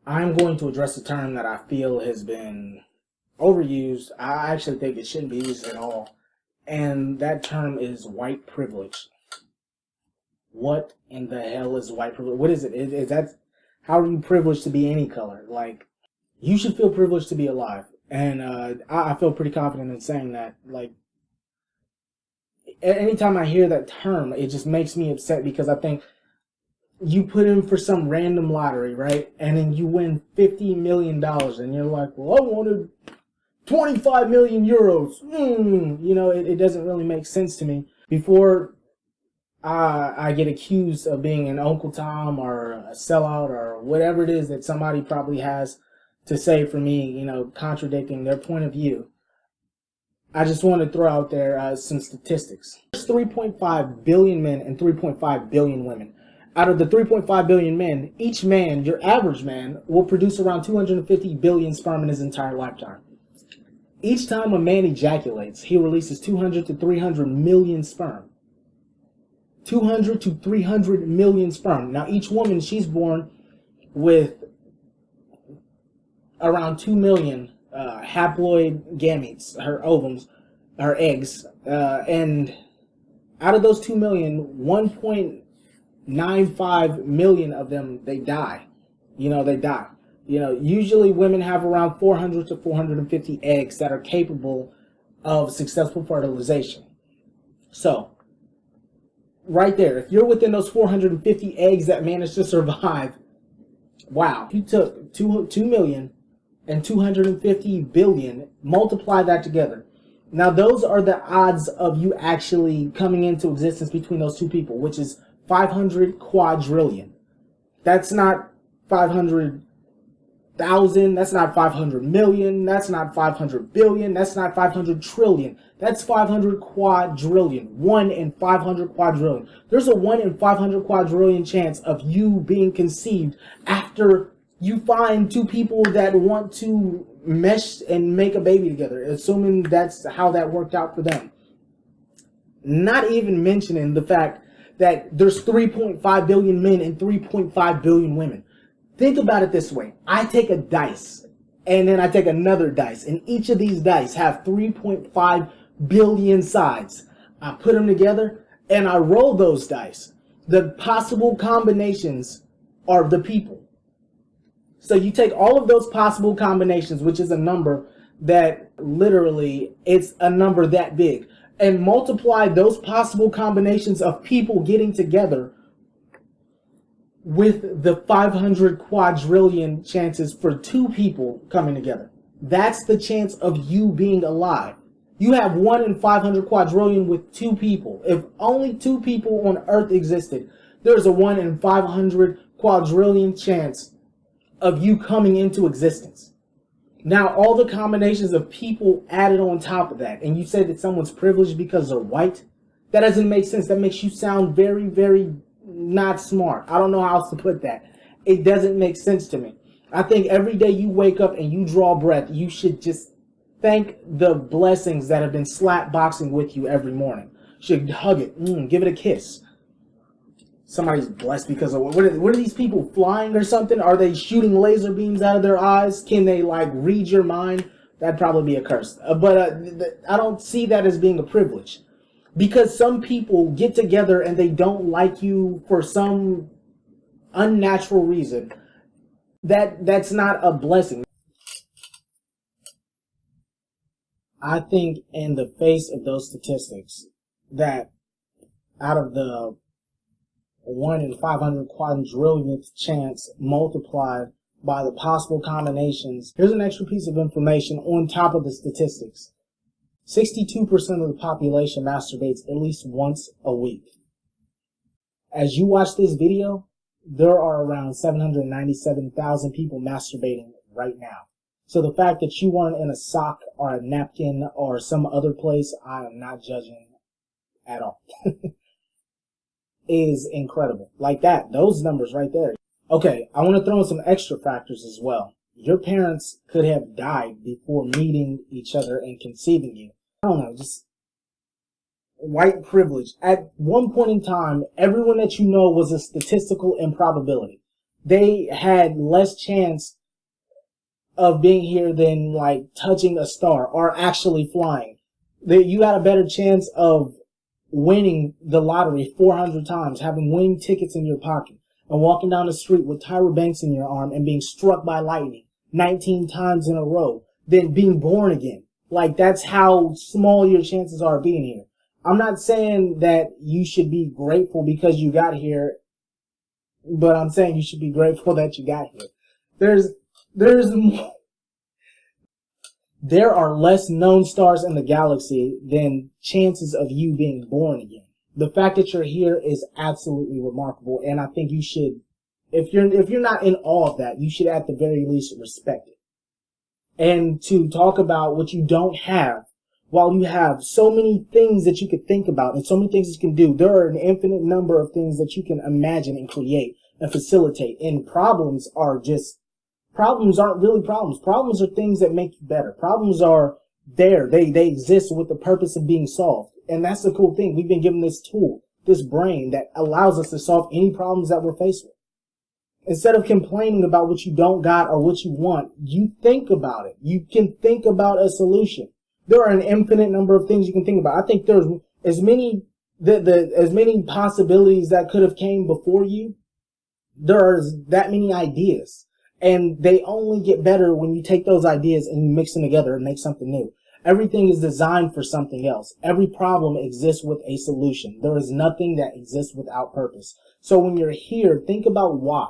I'm going to address a term that I feel has been overused. I actually think it shouldn't be used at all. And that term is white privilege. What in the hell is white privilege? What is it? Is that, how are you privileged to be any color? Like, you should feel privileged to be alive. And I feel pretty confident in saying that. Like, anytime I hear that term, it just makes me upset because I think you put in for some random lottery, right? And then you win $50 million and you're like, well, I wanted 25 million euros. You know, it doesn't really make sense to me. Before I get accused of being an Uncle Tom or a sellout or whatever it is that somebody probably has to say for me, you know, contradicting their point of view, I just want to throw out there some statistics. There's 3.5 billion men and 3.5 billion women. Out of the 3.5 billion men, each man, your average man, will produce around 250 billion sperm in his entire lifetime. Each time a man ejaculates, he releases 200 to 300 million sperm. 200 to 300 million sperm. Now, each woman, she's born with around 2 million haploid gametes, her ovums, her eggs. And out of those 2 million, 1.95 million of them, they die. You know, they die. You know, usually women have around 400 to 450 eggs that are capable of successful fertilization. So, right there, if you're within those 450 eggs that manage to survive, wow. If you took 2 million and 250 billion, multiply that together. Now, those are the odds of you actually coming into existence between those two people, which is 500 quadrillion. That's not 500,000, that's not 500 million, that's not 500 billion, that's not 500 trillion. That's 500 quadrillion. 1 in 500 quadrillion. There's a 1 in 500 quadrillion chance of you being conceived after you find two people that want to mesh and make a baby together, assuming that's how that worked out for them. Not even mentioning the fact that there's 3.5 billion men and 3.5 billion women. Think about it this way. I take a dice, and then I take another dice, and each of these dice have 3.5 billion sides. I put them together, and I roll those dice. The possible combinations are the people. So you take all of those possible combinations, which is a number that literally, it's a number that big, and multiply those possible combinations of people getting together with the 500 quadrillion chances for two people coming together. That's the chance of you being alive. You have 1 in 500 quadrillion with two people. If only two people on Earth existed, there's a 1 in 500 quadrillion chance of you coming into existence. Now, all the combinations of people added on top of that, and you said that someone's privileged because they're white, that doesn't make sense. That makes you sound very, very not smart. I don't know how else to put that. It doesn't make sense to me. I think every day you wake up and you draw breath, you should just thank the blessings that have been slap boxing with you every morning. You should hug it, give it a kiss. Somebody's blessed because of what are these people flying or something? Are they shooting laser beams out of their eyes? Can they like read your mind? That'd probably be a curse. But I don't see that as being a privilege, because some people get together and they don't like you for some unnatural reason. That's not a blessing. I think in the face of those statistics, that out of the 1 in 500 quadrillionth chance multiplied by the possible combinations. Here's an extra piece of information on top of the statistics. 62% of the population masturbates at least once a week. As you watch this video, there are around 797,000 people masturbating right now. So the fact that you weren't in a sock or a napkin or some other place, I am not judging at all. Is incredible. Like that, those numbers right there. Okay, I want to throw in some extra factors as well. Your parents could have died before meeting each other and conceiving you. I don't know, just white privilege. At one point in time, everyone that you know was a statistical improbability. They had less chance of being here than like touching a star or actually flying. That you got a better chance of winning the lottery 400 times, having winning tickets in your pocket, and walking down the street with Tyra Banks in your arm and being struck by lightning 19 times in a row than being born again. Like, that's how small your chances are of being here. I'm not saying that you should be grateful because you got here, but I'm saying you should be grateful that you got here. There are less known stars in the galaxy than chances of you being born again. The fact that you're here is absolutely remarkable, and I think you should, if you're not in awe of that, you should at the very least respect it. And to talk about what you don't have, while you have so many things that you could think about and so many things you can do, there are an infinite number of things that you can imagine and create and facilitate. And problems aren't really problems. Problems are things that make you better. Problems are there. They exist with the purpose of being solved. And that's the cool thing. We've been given this tool, this brain that allows us to solve any problems that we're faced with. Instead of complaining about what you don't got or what you want, you think about it. You can think about a solution. There are an infinite number of things you can think about. I think there's as many possibilities that could have came before you. There's that many ideas. And they only get better when you take those ideas and you mix them together and make something new. Everything is designed for something else. Every problem exists with a solution. There is nothing that exists without purpose. So when you're here, think about why,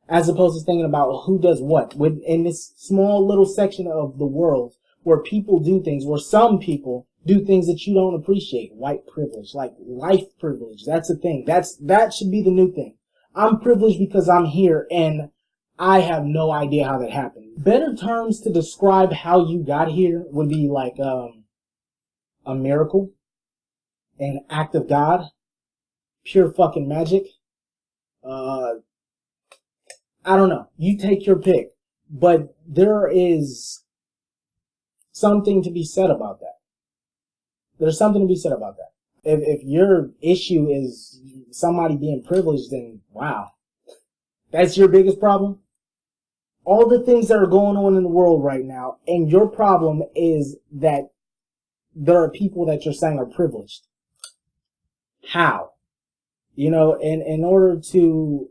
as opposed to thinking about who does what. In this small little section of the world where people do things, where some people do things that you don't appreciate. White privilege, like life privilege. That's a thing. That should be the new thing. I'm privileged because I'm here, and I have no idea how that happened. Better terms to describe how you got here would be like a miracle, an act of God, pure fucking magic. I don't know. You take your pick. But there is something to be said about that. There's something to be said about that. If your issue is somebody being privileged, then wow. That's your biggest problem? All the things that are going on in the world right now, and your problem is that there are people that you're saying are privileged. How? You know, in order to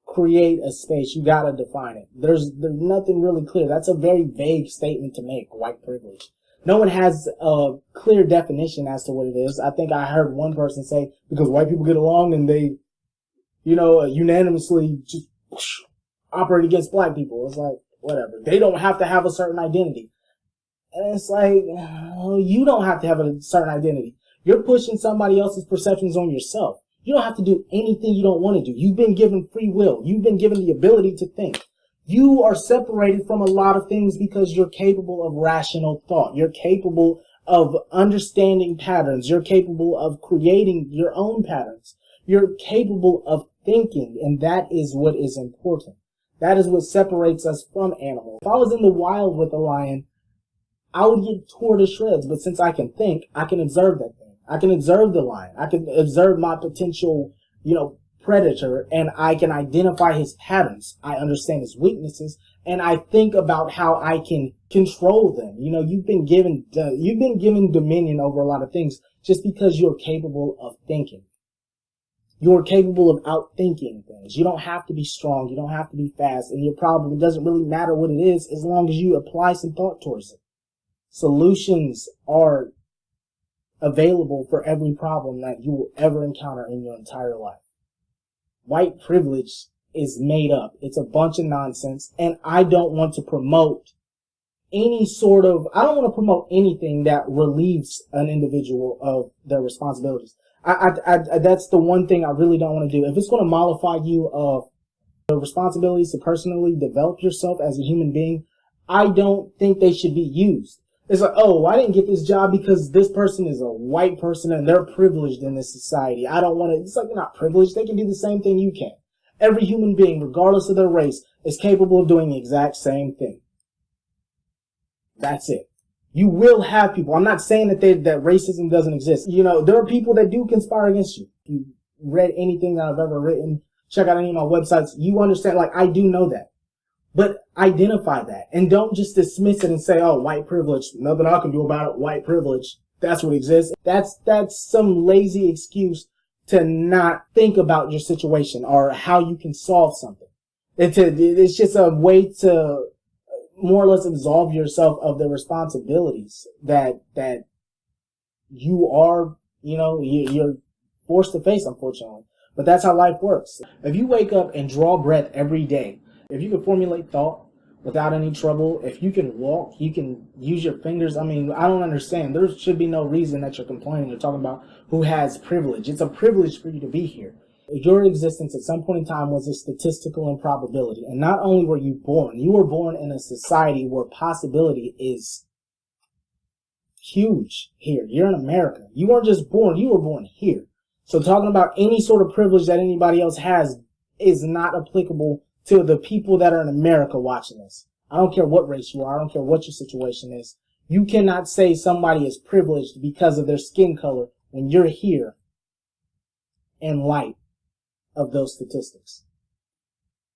create a space, you gotta define it. There's nothing really clear. That's a very vague statement to make, white privilege. No one has a clear definition as to what it is. I think I heard one person say, because white people get along and they, unanimously just operate against black people. It's like, whatever. They don't have to have a certain identity. And it's like, you don't have to have a certain identity. You're pushing somebody else's perceptions on yourself. You don't have to do anything you don't want to do. You've been given free will. You've been given the ability to think. You are separated from a lot of things because you're capable of rational thought. You're capable of understanding patterns. You're capable of creating your own patterns. You're capable of thinking, and that is what is important. That is what separates us from animals. If I was in the wild with a lion, I would get torn to shreds. But since I can think, I can observe that thing. I can observe the lion. I can observe my potential, predator, and I can identify his patterns. I understand his weaknesses, and I think about how I can control them. You've been given dominion over a lot of things just because you're capable of thinking. You're capable of outthinking things. You don't have to be strong. You don't have to be fast, and your problem, it doesn't really matter what it is as long as you apply some thought towards it. Solutions are available for every problem that you will ever encounter in your entire life. White privilege is made up. It's a bunch of nonsense, and I don't want to promote anything that relieves an individual of their responsibilities. That's the one thing I really don't want to do. If it's going to mollify you of the responsibilities to personally develop yourself as a human being, I don't think they should be used. It's like, oh, I didn't get this job because this person is a white person and they're privileged in this society. I don't want to. It's like, they're not privileged. They can do the same thing you can. Every human being, regardless of their race, is capable of doing the exact same thing. That's it. You will have people. I'm not saying that racism doesn't exist. There are people that do conspire against you. If you read anything that I've ever written, check out any of my websites, you understand, I do know that. But identify that and don't just dismiss it and say, oh, white privilege, nothing I can do about it, white privilege. That's what exists. That's some lazy excuse to not think about your situation or how you can solve something. It's just a way to more or less absolve yourself of the responsibilities that you are, you're forced to face, unfortunately. But that's how life works. If you wake up and draw breath every day, if you can formulate thought without any trouble, if you can walk, you can use your fingers. I mean, I don't understand. There should be no reason that you're complaining or talking about who has privilege. It's a privilege for you to be here. Your existence at some point in time was a statistical improbability. And not only were you were born in a society where possibility is huge here. You're in America. You weren't just born, you were born here. So talking about any sort of privilege that anybody else has is not applicable to the people that are in America watching this. I don't care what race you are. I don't care what your situation is. You cannot say somebody is privileged because of their skin color when you're here in light of those statistics.